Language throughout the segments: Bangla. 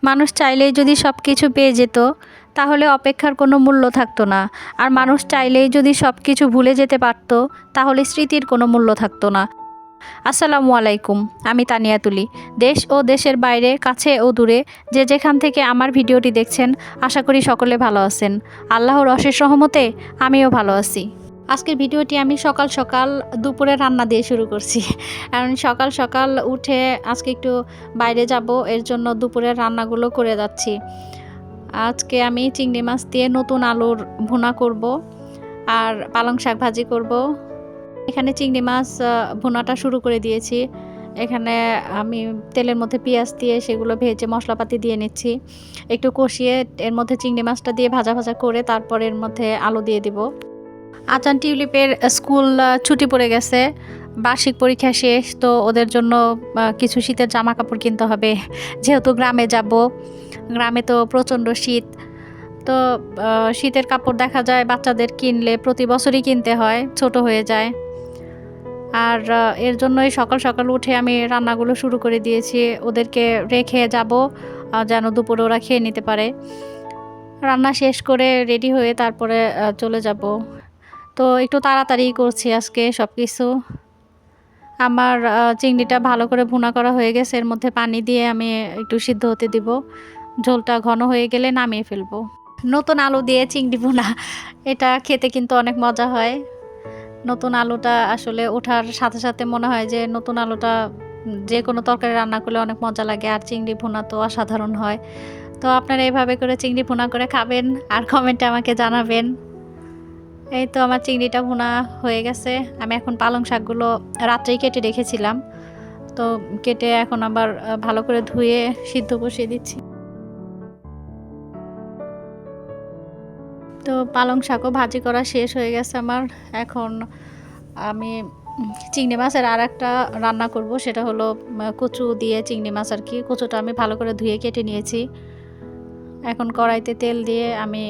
মানুষ চাইলেই যদি সব কিছু পেয়ে যেত তাহলে অপেক্ষার কোনো মূল্য থাকতো না। আর মানুষ চাইলেই যদি সব কিছু ভুলে যেতে পারতো তাহলে স্মৃতির কোনো মূল্য থাকতো না। আসসালামু আলাইকুম, আমি তানিয়া তুলি। দেশ ও দেশের বাইরে, কাছে ও দূরে যে যেখান থেকে আমার ভিডিওটি দেখছেন, আশা করি সকলে ভালো আছেন। আল্লাহর অশেষ রহমতে আমিও ভালো আছি। আজকের ভিডিওটি আমি সকাল সকাল দুপুরে রান্না দিয়ে শুরু করছি, কারণ সকাল সকাল উঠে আজকে একটু বাইরে যাব, এর জন্য দুপুরের রান্নাগুলো করে যাচ্ছি। আজকে আমি চিংড়ি মাছ দিয়ে নতুন আলুর ভুনা করব আর পালং শাক ভাজি করব। এখানে চিংড়ি মাছ ভুনাটা শুরু করে দিয়েছি। এখানে আমি তেলের মধ্যে পেঁয়াজ দিয়ে সেগুলো ভেজে মশলাপাতি দিয়ে নিচ্ছি, একটু কষিয়ে এর মধ্যে চিংড়ি মাছটা দিয়ে ভাজা ভাজা করে তারপর এর মধ্যে আলু দিয়ে দিব। আচান টিউলিপের স্কুল ছুটি পড়ে গেছে, বার্ষিক পরীক্ষা শেষ, তো ওদের জন্য কিছু শীতের জামা কাপড় কিনতে হবে, যেহেতু গ্রামে যাব। গ্রামে তো প্রচণ্ড শীত, তো শীতের কাপড় দেখা যায় বাচ্চাদের কিনলে প্রতি বছরই কিনতে হয়, ছোট হয়ে যায়। আর এর জন্যই সকাল সকাল উঠে আমি রান্নাগুলো শুরু করে দিয়েছি, ওদেরকে রেখে যাব যেন দুপুরে ওরা খেয়ে নিতে পারে। রান্না শেষ করে রেডি হয়ে তারপরে চলে যাব। তো একটু তাড়াতাড়ি করছি আজকে সব কিছু। আমার চিংড়িটা ভালো করে ভুনা করা হয়ে গেছে, এর মধ্যে পানি দিয়ে আমি একটু সিদ্ধ হতে দিব। ঝোলটা ঘন হয়ে গেলে নামিয়ে ফেলবো। নতুন আলু দিয়ে চিংড়ি ভুনা, এটা খেতে কিন্তু অনেক মজা হয়। নতুন আলুটা আসলে ওঠার সাথে সাথে মনে হয় যে নতুন আলুটা যে কোনো তরকারি রান্না করলে অনেক মজা লাগে, আর চিংড়ি ভুনা তো অসাধারণ হয়। তো আপনারা এভাবে করে চিংড়ি ভুনা করে খাবেন আর কমেন্টে আমাকে জানাবেন। এই তো আমার চিংড়িটা ভুনা হয়ে গেছে। আমি এখন পালং শাকগুলো রাত্রেই কেটে রেখেছিলাম, তো কেটে এখন আবার ভালো করে ধুয়ে সিদ্ধ বসিয়ে দিচ্ছি। তো পালং শাকও ভাজি করা শেষ হয়ে গেছে আমার। এখন আমি চিংড়ি মাছের আর একটা রান্না করব, সেটা হলো কচু দিয়ে চিংড়ি মাছ আর কি। কচুটা আমি ভালো করে ধুয়ে কেটে নিয়েছি। এখন কড়াইতে তেল দিয়ে আমি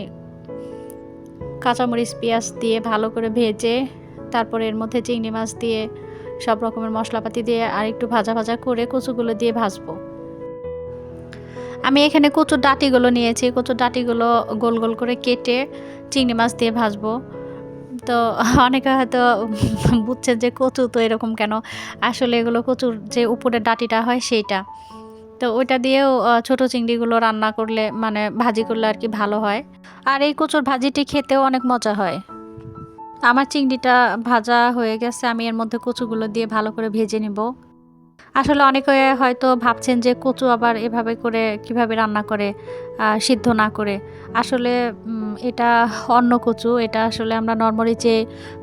কাঁচামরিচ পেঁয়াজ দিয়ে ভালো করে ভেজে তারপরে এর মধ্যে চিংড়ি মাছ দিয়ে সব রকমের মশলাপাতি দিয়ে আর একটু ভাজা ভাজা করে কচুগুলো দিয়ে ভাজবো। আমি এখানে কচুর ডাঁটিগুলো নিয়েছি, কচুর ডাঁটিগুলো গোল গোল করে কেটে চিংড়ি মাছ দিয়ে ভাজবো। তো অনেকে হয়তো বুঝছেন যে কচু তো এরকম কেন, আসলে এগুলো কচুর যে উপরের ডাঁটিটা হয় সেইটা। তো ওইটা দিয়েও ছোট চিংড়িগুলো রান্না করলে, মানে ভাজি করলে আর কি ভালো হয়। আর এই কচুর ভাজিটি খেতেও অনেক মজা হয়। আমার চিংড়িটা ভাজা হয়ে গেছে, আমি এর মধ্যে কচুগুলো দিয়ে ভালো করে ভেজে নিব। আসলে অনেকে হয়তো ভাবছেন যে কচু আবার এভাবে করে কিভাবে রান্না করে, সিদ্ধ না করে। আসলে এটা অন্য কচু, এটা আসলে আমরা নর্মালি যে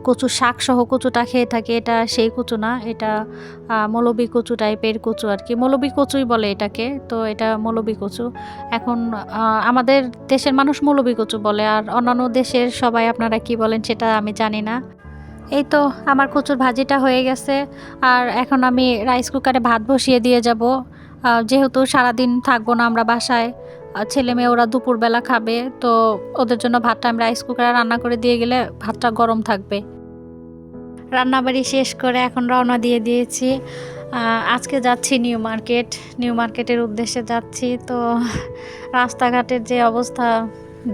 কচু শাক সহ কচুটা খেয়ে থাকি এটা সেই কচু না, এটা মৌলবি কচু টাইপের কচু আর কি। মৌলবি কচুই বলে এটাকে, তো এটা মৌলবি কচু। এখন আমাদের দেশের মানুষ মৌলবি কচু বলে, আর অন্যান্য দেশের সবাই আপনারা কি বলেন সেটা আমি জানি না। এই তো আমার কচুর ভাজিটা হয়ে গেছে, আর এখন আমি রাইস কুকারে ভাত বসিয়ে দিয়ে যাব। যেহেতু সারাদিন থাকবো না আমরা বাসায়, ছেলে মেয়ে ওরা দুপুরবেলা খাবে, তো ওদের জন্য ভাতটা আমি রাইস কুকারে রান্না করে দিয়ে গেলে ভাতটা গরম থাকবে। রান্নাবাড়ি শেষ করে এখন রওনা দিয়ে দিয়েছি। আজকে যাচ্ছি নিউ মার্কেট, নিউ মার্কেটের উদ্দেশ্যে যাচ্ছি। তো রাস্তাঘাটের যে অবস্থা,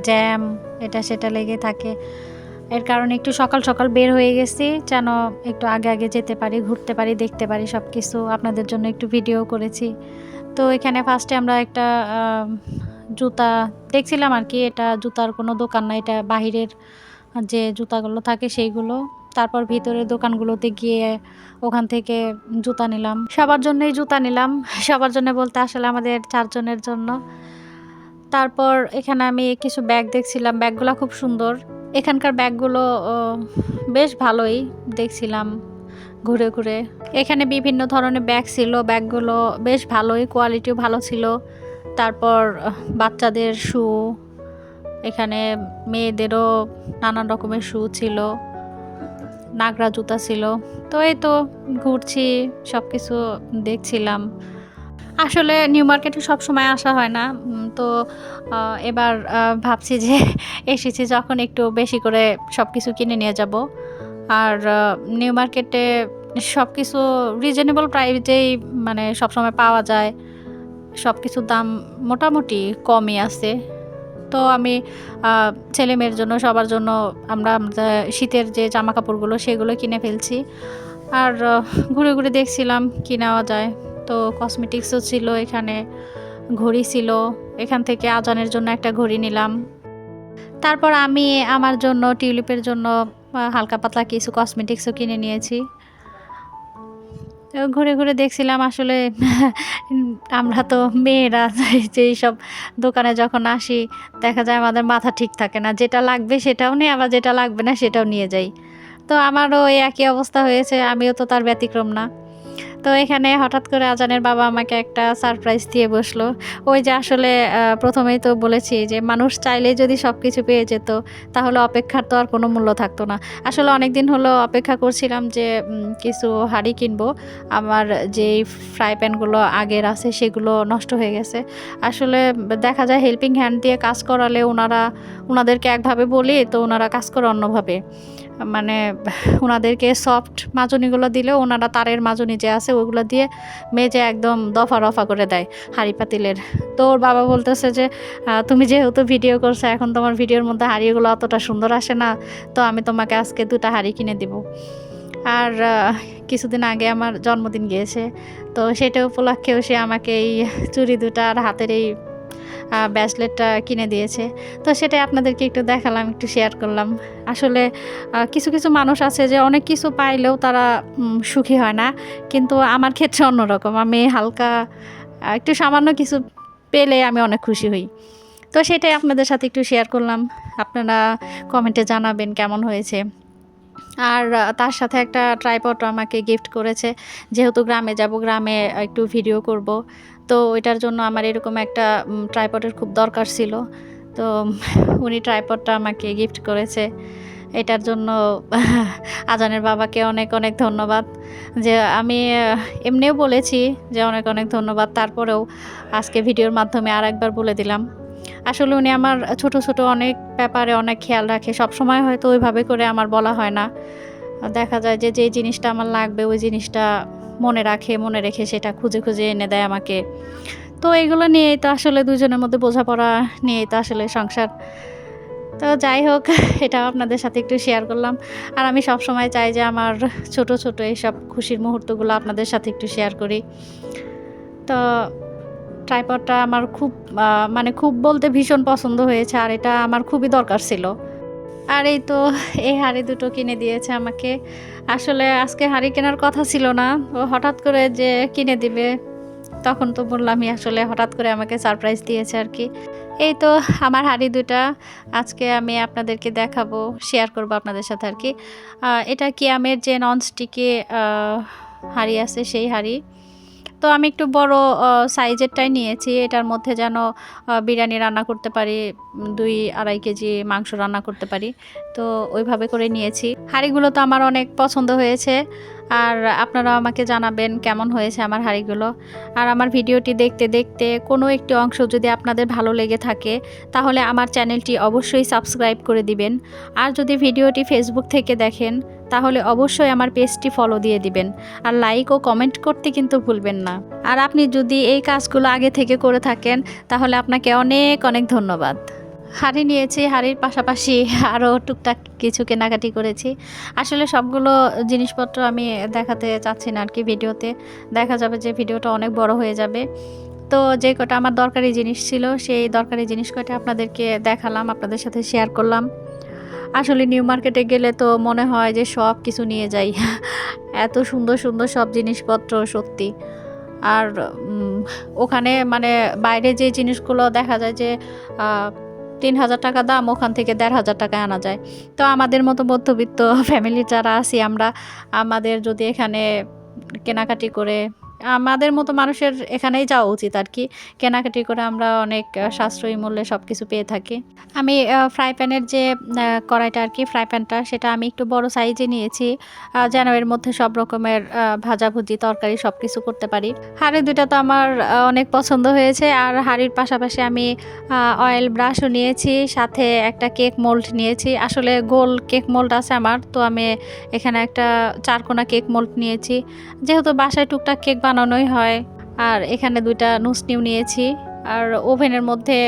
জ্যাম এটা সেটা লেগে থাকে, এর কারণে একটু সকাল সকাল বের হয়ে গেছি যেন একটু আগে আগে যেতে পারি, ঘুরতে পারি, দেখতে পারি সব কিছু। আপনাদের জন্য একটু ভিডিও করেছি। তো এখানে ফার্স্টে আমরা একটা জুতা দেখছিলাম আর কি। এটা জুতার কোনো দোকান না, এটা বাহিরের যে জুতাগুলো থাকে সেইগুলো। তারপর ভিতরের দোকানগুলোতে গিয়ে ওখান থেকে জুতা নিলাম, সবার জন্যই জুতা নিলাম। সবার জন্য বলতে আসলে আমাদের 4 জনের জন্য। তারপর এখানে আমি কিছু ব্যাগ দেখছিলাম, ব্যাগগুলো খুব সুন্দর। এখানকার ব্যাগগুলো বেশ ভালোই দেখছিলাম ঘুরে ঘুরে। এখানে বিভিন্ন ধরনের ব্যাগ ছিল, ব্যাগগুলো বেশ ভালোই, কোয়ালিটিও ভালো ছিল। তারপর বাচ্চাদের শু, এখানে মেয়েদেরও নানান রকমের শু ছিল, নাগরা জুতা ছিল। তো এই তো ঘুরছি, সব কিছু দেখছিলাম। আসলে নিউ মার্কেটে সবসময় আসা হয় না, তো এবার ভাবছি যে এসেছি যখন একটু বেশি করে সব কিছু কিনে নিয়ে যাব। আর নিউ মার্কেটে সব কিছু রিজনেবল প্রাইসেই মানে সবসময় পাওয়া যায়। সব কিছুর দাম মোটামুটি কমই আছে। তো আমি ছেলেমেয়ের জন্য সবার জন্য আমরা শীতের যে জামা কাপড়গুলো সেগুলো কিনে ফেলছি। আর ঘুরে ঘুরে দেখছিলাম কি নেওয়া যায়। তো কসমেটিক্সও ছিল এখানে, ঘড়ি ছিল। এখান থেকে আজানের জন্য একটা ঘড়ি নিলাম। তারপর আমি আমার জন্য টিউলিপের জন্য হালকা পাতলা কিছু কসমেটিক্সও কিনে নিয়েছি। ঘুরে ঘুরে দেখছিলাম আসলে আমরা তো মেয়েরা যেই সব দোকানে যখন আসি দেখা যায় আমাদের মাথা ঠিক থাকে না, যেটা লাগবে সেটাও নিই, আবার যেটা লাগবে না সেটাও নিয়ে যাই। তো আমারও এই একই অবস্থা হয়েছে, আমিও তো তার ব্যতিক্রম না। তো এখানে হঠাৎ করে আজানের বাবা আমাকে একটা সারপ্রাইজ দিয়ে বসলো। ওই যে আসলে প্রথমেই তো বলেছি যে মানুষ চাইলেই যদি সব কিছু পেয়ে যেত তাহলে অপেক্ষার তো আর কোনো মূল্য থাকতো না। আসলে অনেকদিন হলো অপেক্ষা করছিলাম যে কিছু হাঁড়ি কিনবো। আমার যেই ফ্রাই প্যানগুলো আগের আছে সেগুলো নষ্ট হয়ে গেছে। আসলে দেখা যায় হেল্পিং হ্যান্ড দিয়ে কাজ করালে ওনাদেরকে একভাবে বলি তো ওনারা কাজ করে অন্যভাবে। মানে ওনাদেরকে সফট মাজনিগুলো দিলেও ওনারা তারের মাজনি যে আছে ওগুলো দিয়ে মেজে একদম দফা রফা করে দেয় হাঁড়ি পাতিলের। তো ওর বাবা বলতেছে যে তুমি যেহেতু ভিডিও করছো এখন তোমার ভিডিওর মধ্যে হাঁড়িগুলো অতটা সুন্দর আসে না, তো আমি তোমাকে আজকে 2টা হাঁড়ি কিনে দিব। আর কিছুদিন আগে আমার জন্মদিন গিয়েছে, তো সেটা উপলক্ষেও সে আমাকে এই চুড়ি 2টা আর হাতের এই ব্রেসলেটটা কিনে দিয়েছে। তো সেটাই আপনাদেরকে একটু দেখালাম, একটু শেয়ার করলাম। আসলে কিছু কিছু মানুষ আছে যে অনেক কিছু পাইলেও তারা সুখী হয় না, কিন্তু আমার ক্ষেত্রে অন্যরকম। আমি হালকা একটু সামান্য কিছু পেলে আমি অনেক খুশি হই। তো সেটাই আপনাদের সাথে একটু শেয়ার করলাম। আপনারা কমেন্টে জানাবেন কেমন হয়েছে। আর তার সাথে একটা ট্রাইপডও আমাকে গিফট করেছে। যেহেতু গ্রামে যাব, গ্রামে একটু ভিডিও করব। তো ওইটার জন্য আমার এরকম একটা ট্রাইপডের খুব দরকার ছিল। তো উনি ট্রাইপডটা আমাকে গিফট করেছে। এটার জন্য আজানের বাবাকে অনেক অনেক ধন্যবাদ। যে আমি এমনিও বলেছি যে অনেক অনেক ধন্যবাদ, তারপরেও আজকে ভিডিওর মাধ্যমে আরেকবার বলে দিলাম। আসলে উনি আমার ছোট ছোট অনেক ব্যাপারে অনেক খেয়াল রাখে। সবসময় হয়তো ওইভাবে করে আমার বলা হয় না। দেখা যায় যে যেই জিনিসটা আমার লাগবে ওই জিনিসটা মনে রেখে সেটা খুঁজে খুঁজে এনে দেয় আমাকে। তো এগুলো নিয়েই তো আসলে দুজনের মধ্যে বোঝাপড়া নিয়েই তো আসলে সংসার। তো যাই হোক, এটাও আপনাদের সাথে একটু শেয়ার করলাম। আর আমি সবসময় চাই যে আমার ছোট ছোট এইসব খুশির মুহূর্তগুলো আপনাদের সাথে একটু শেয়ার করি। তো ট্রাইপডটা আমার খুব মানে খুব বলতে ভীষণ পছন্দ হয়েছে, আর এটা আমার খুবই দরকার ছিল। আর এই তো এই হাঁড়ি 2টো কিনে দিয়েছে আমাকে। আসলে আজকে হাঁড়ি কেনার কথা ছিল না। ও হঠাৎ করে যে কিনে দিবে, তখন তো বললামই আসলে হঠাৎ করে আমাকে সারপ্রাইজ দিয়েছে আরকি। এই তো আমার হাঁড়ি 2টা আজকে আমি আপনাদেরকে দেখাবো, শেয়ার করব আপনাদের সাথে আরকি। এটা কিয়ামের যে ননস্টিকে হাঁড়ি আছে সেই হাঁড়ি। তো আমি একটু বড় সাইজেরটাই নিয়েছি। এটার মধ্যে যেন বিরিয়ানি রান্না করতে পারি, 2-2.5 কেজি মাংস রান্না করতে পারি। তো ওইভাবে করে নিয়েছি। হাঁড়িগুলো তো আমার অনেক পছন্দ হয়েছে। আর আপনারাও আমাকে জানাবেন কেমন হয়েছে আমার হাঁড়িগুলো। আর আমার ভিডিওটি দেখতে দেখতে কোনো একটি অংশ যদি আপনাদের ভালো লেগে থাকে তাহলে আমার চ্যানেলটি অবশ্যই সাবস্ক্রাইব করে দিবেন। আর যদি ভিডিওটি ফেসবুক থেকে দেখেন তাহলে অবশ্যই আমার পেজটি ফলো দিয়ে দিবেন। আর লাইক ও কমেন্ট করতে কিন্তু ভুলবেন না। আর আপনি যদি এই কাজগুলো আগে থেকে করে থাকেন তাহলে আপনাকে অনেক অনেক ধন্যবাদ। হাঁড়ি নিয়েছি, হাঁড়ির পাশাপাশি আরও টুকটাক কিছু কেনাকাটি করেছি। আসলে সবগুলো জিনিসপত্র আমি দেখাতে চাচ্ছি না আরকি ভিডিওতে। দেখা যাবে যে ভিডিওটা অনেক বড় হয়ে যাবে। তো যে কটা আমার দরকারি জিনিস ছিল সেই দরকারি জিনিস কটা আপনাদেরকে দেখালাম, আপনাদের সাথে শেয়ার করলাম। আসলে নিউ মার্কেটে গেলে তো মনে হয় যে সব কিছু নিয়ে যাই। এত সুন্দর সুন্দর সব জিনিসপত্র সত্যি। আর ওখানে মানে বাইরে যে জিনিসগুলো দেখা যায় যে ৩,০০০ টাকা দাম, ওখান থেকে ১,৫০০ টাকায় আনা যায়। তো আমাদের মতো মধ্যবিত্ত ফ্যামিলির যারা আছি আমরা, আমাদের যদি এখানে কেনাকাটি করে আমাদের মতো মানুষের এখানেই যাওয়া উচিত আরকি। কেনাকাটি করে আমরা অনেক সাশ্রয়ী মূল্যে সব কিছু পেয়ে থাকি। আমি ফ্রাই প্যানের যে কড়াইটা আরকি, ফ্রাই প্যানটা সেটা আমি একটু বড় সাইজে নিয়েছি। যেন এর মধ্যে সব রকমের ভাজাভুজি, তরকারি সব কিছু করতে পারি। হাঁড়ি 2টা তো আমার অনেক পছন্দ হয়েছে। আর হাঁড়ির পাশাপাশি আমি অয়েল ব্রাশও নিয়েছি, সাথে একটা কেক মোল্ড নিয়েছি। আসলে গোল কেক মোল্ড আছে আমার, তো আমি এখানে একটা 4 কোনা কেক মোল্ড নিয়েছি। যেহেতু বাসায় টুকটাক কেক বানানোই হয়, আর এখানে 2টা নুসনিও নিয়েছি। আর ওভেনের মধ্যে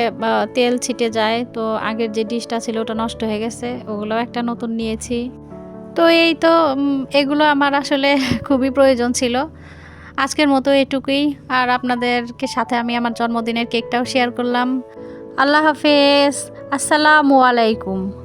তেল ছিটে যায়, তো আগের যে ডিশটা ছিল ওটা নষ্ট হয়ে গেছে, ওগুলোও একটা নতুন নিয়েছি। তো এই তো এগুলো আমার আসলে খুবই প্রয়োজন ছিল। আজকের মতো এটুকুই। আর আপনাদেরকে সাথে আমি আমার জন্মদিনের কেকটাও শেয়ার করলাম। আল্লাহ হাফেজ। আসসালামু আলাইকুম।